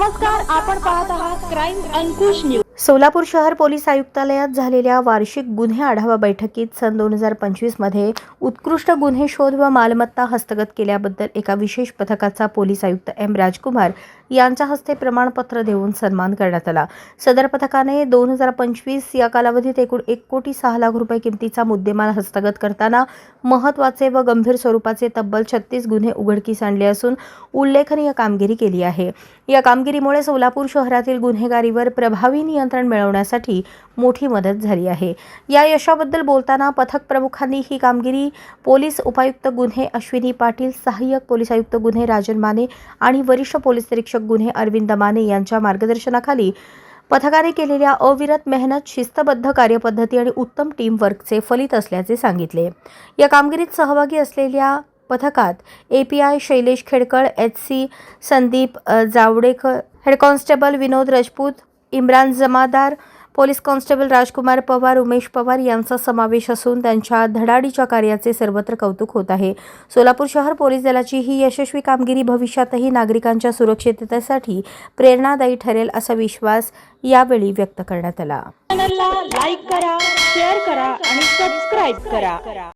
नमस्कार, आपण पाहत आहात क्राईम अंकुश न्यूज। सोलापूर शहर पोलीस आयुक्तालयात झालेल्या वार्षिक गुन्हे आढावा बैठकीत सन 2025 मध्ये उत्कृष्ट गुन्हे शोध व मालमत्ता हस्तगत केल्याबद्दल एका विशेष पथकाचा पोलीस आयुक्त एम राजकुमार यांच्या हस्ते प्रमाणपत्र देऊन सन्मान करण्यात आला। सदर पथकाने 2025 या कालावधीत एकूण 1,06 लाख रुपये किमतीचा मुद्देमाल हस्तगत करताना महत्त्वाचे व गंभीर स्वरूपाचे तब्बल 36 गुन्हे उघडकीस आणले असून उल्लेखनीय कामगिरी केली आहे। या कामगिरीमुळे सोलापूर शहरातील गुन्हेगारीवर प्रभावी नियंत्रण मिळवण्यासाठी मोठी मदत झाली आहे। या यशाबद्दल बोलताना पथक प्रमुखांनी ही कामगिरी पोलीस उपायुक्त गुन्हे अश्विनी पाटील, सहाय्यक पोलीस आयुक्त गुन्हे राजन माने आणि वरिष्ठ पोलीस निरीक्षक गुन्हे अरविंद माने यांच्या मार्गदर्शनाखाली पथकाने केलेल्या अविरत मेहनत, शिस्तबद्ध कार्यपद्धती आणि उत्तम टीम वर्कचे फलित असल्याचे सांगितले। या कामगिरीत सहभागी असलेल्या पथकात API Shailesh Khedkar, HC Sandeep Javadekar, head constable Vinod Rajput, Imran Jamadar, police constable Rajkumar Pawar, Umesh Pawar यांचा समावेश असून त्यांच्या धडाडीच्या कार्याचे सर्वत्र कौतुक होत आहे। सोलापूर शहर पोलीस दलाची ही यशस्वी कामगिरी भविष्यातही नागरिकांच्या सुरक्षिततेसाठी प्रेरणादायी ठरेल असा विश्वास यावेळी व्यक्त करण्यात आला। चॅनलला लाईक करा, शेअर करा आणि सबस्क्राइब करा।